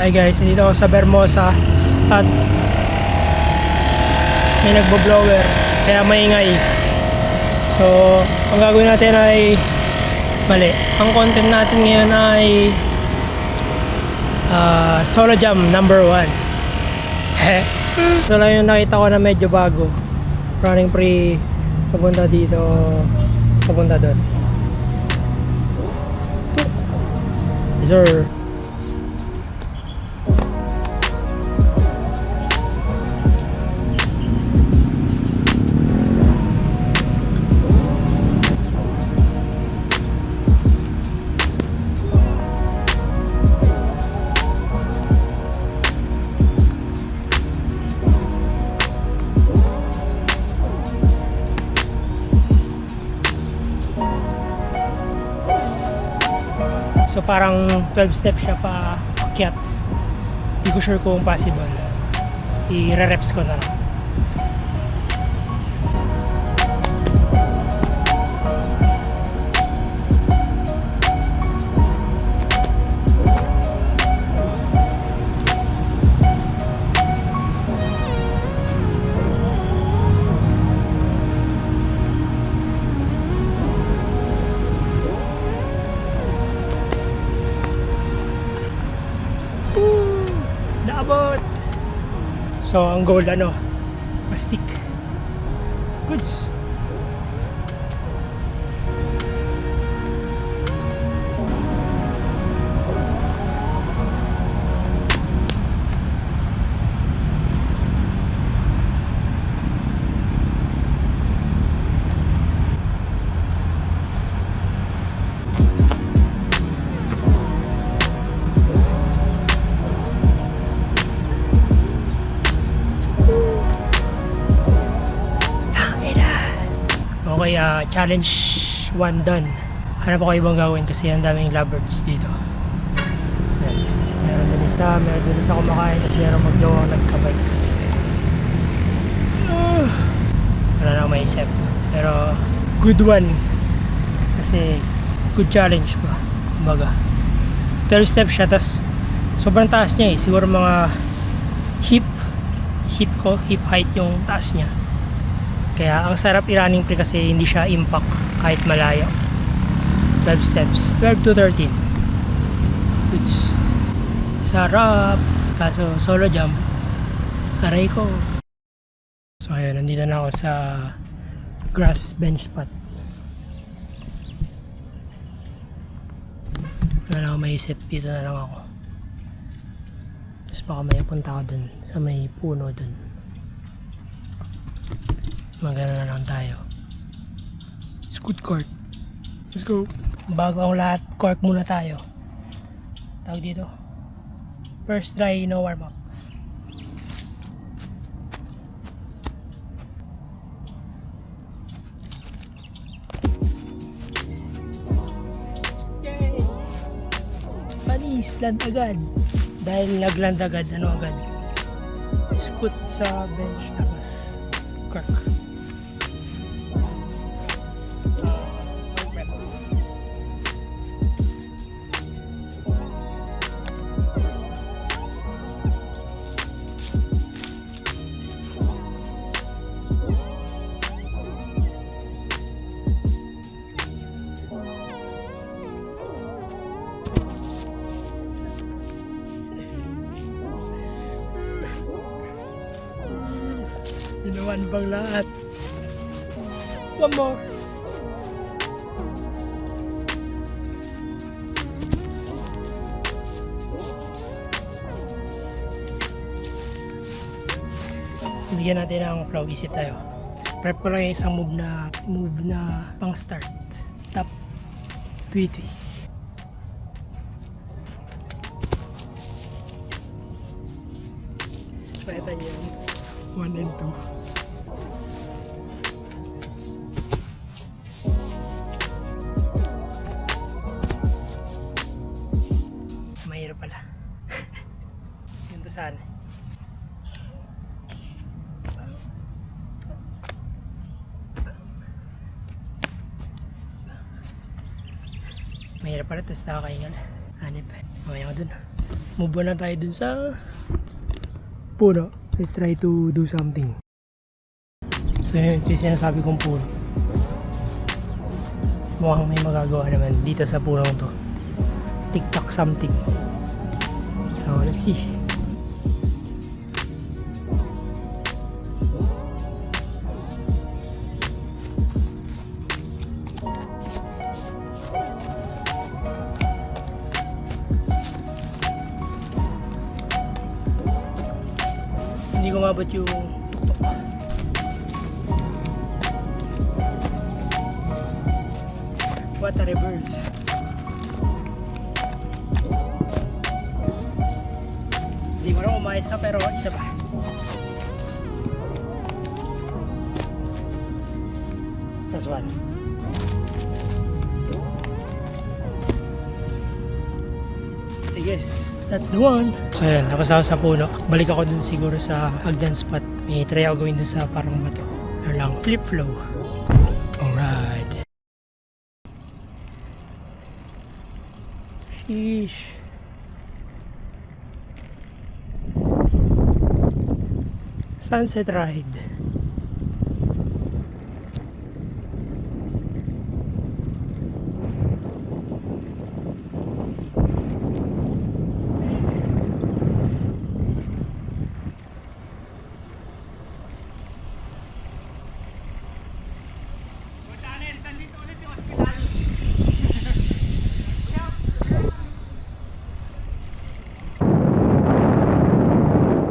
Hi guys, dito ako sa Bermosa at may nagbo-blower kaya maingay. So, ang gagawin natin ay mali. Ang content natin ngayon ay solo jam number 1. Ito lang yung nakita ko na medyo bago. Running free papunta dito, papunta doon. Sir. So parang 12 steps siya pa akyat. Hindi ko sure kung possible. I-reps ko na lang. Naabot! So, ang goal mastik. Goods! Okay, challenge 1 done. Hanap ako ibang gawin kasi ang daming lovebirds dito. Ayan. Meron din isa kumakain kasi meron maglawang nagkabike. Wala na akong maisip. Pero good one. Kasi good challenge pa. Kumbaga 12 steps siya, tas sobrang taas niya eh. Siguro mga hip height yung taas niya. Kaya ang sarap i-running free kasi hindi siya impact kahit malayo. 12 steps, 12 to 13. Goods. Sarap. Kaso solo jump, aray ko. So ayun, nandito na ako sa grass bench spot. Wala na ako maisip, dito na lang ako. Tapos baka may punta ako dun sa may puno dun. Magana na lang tayo. Scoot court. Let's go. Bago ang lahat, cork muna tayo. Tawag dito. First try, no warm up. Yay! Panis, land agad. Dahil nagland agad, agad? Scoot sa bench, tapos cork. Ginawan bang lahat? One more. Bigyan natin ang flow, isip tayo. Prep ko lang yung isang move na pang start. Top twist. So ito yun, 1 and 2. Mahirap pala. Yun to sana. Mahirap pala, tapos nakakaingal. Hanip. Mamaya ko dun. move on na tayo dun sa puno. Let's try to do something. So yun, ito yung sinasabi kong puno. Mukhang may magagawa naman dito sa punong to. TikTok something. So let's see. Hindi ko mabot yung tuktok. What a reverse. Hindi ko na umayos na pero isa pa. That's one. I guess that's the one. So yun, tapos ako sa puno. Balik ako dun siguro sa hagdan spot. May try ako gawin dun sa parang bato. Ano lang, flip flow. Alright. Sheesh. Sunset ride.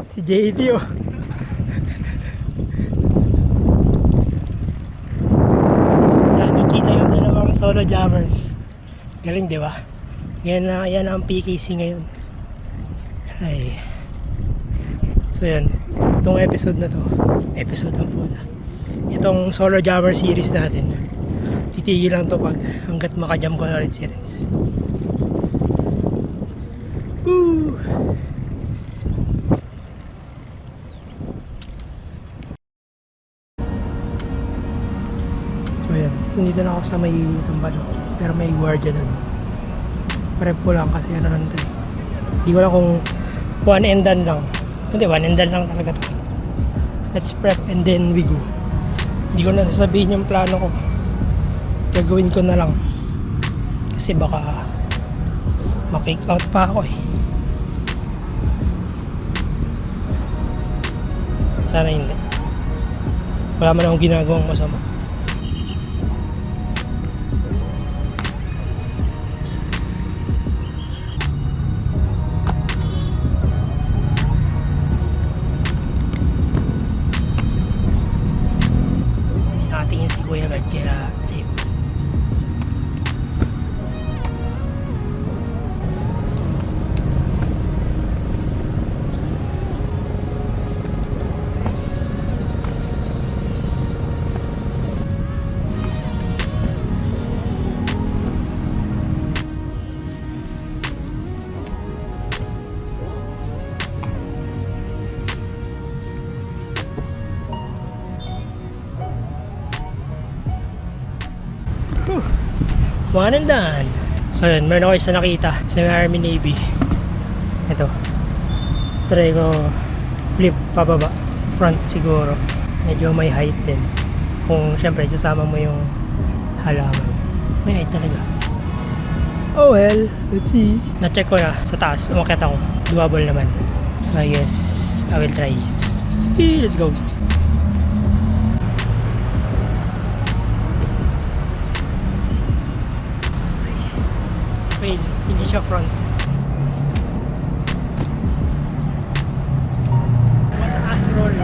Si JD oh. Yan, nakita yung dalawang solo jammers. Galing, di ba? Yan ang PKC ngayon. Ay. So yan, itong episode na to. Episode ang puta. Itong solo jammer series natin. Titigil lang to pag hanggat makajam ko na rin si Renz. Woo! So yan, nandito na ako sa may tumbalo. Pero may guardia dun. Prep ko lang kasi ano lang to. Hindi ko lang kung one and done lang. Hindi, one and done lang talaga to. Let's prep and then we go. Hindi ko na sasabihin yung plano ko. Gagawin ko na lang. Kasi baka ma-fake out pa ako eh. Sana hindi. Wala man akong ginagawang masama. Nakatingin si Kuya Gard kaya safe. One and done. So yun, meron ako isa nakita sa Army Navy. Ito. Try ko flip pababa. Front siguro. Medyo may height din. Kung syempre sasama mo yung halaman. May height talaga. Oh well, let's see. Na-check ko na sa taas. Umakyat ako. Doable naman. So I guess I will try. Hey, let's go. Fail, hindi siya front. Mataas roll.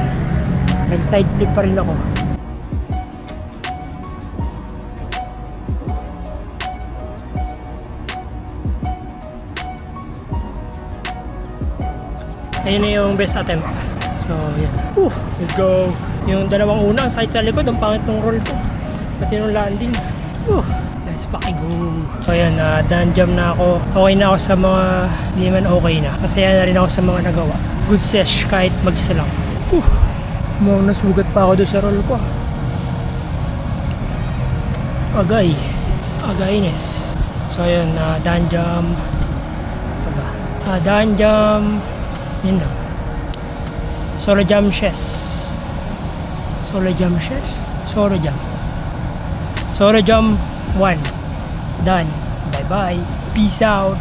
Nag-side flip pa rin ako. Ayun na yung best attempt. So, yan. Let's go! Yung dalawang una, side sa likod, ang pangit ng roll ko. Pati yung landing. Let's fucking go! So yan, done jam na ako. Okay na ako sa mga hindi man okay na. Masaya na rin ako sa mga nagawa. Good sesh kahit mag-isa lang. Mukhang nasugat pa ako doon sa roll ko. Agay. Agaynes. So yan, done jam. Daan jump, yun lang. Solo jump chess. Solo jump chess? Solo jump. Solo jump 1. Done. Bye bye. Peace out.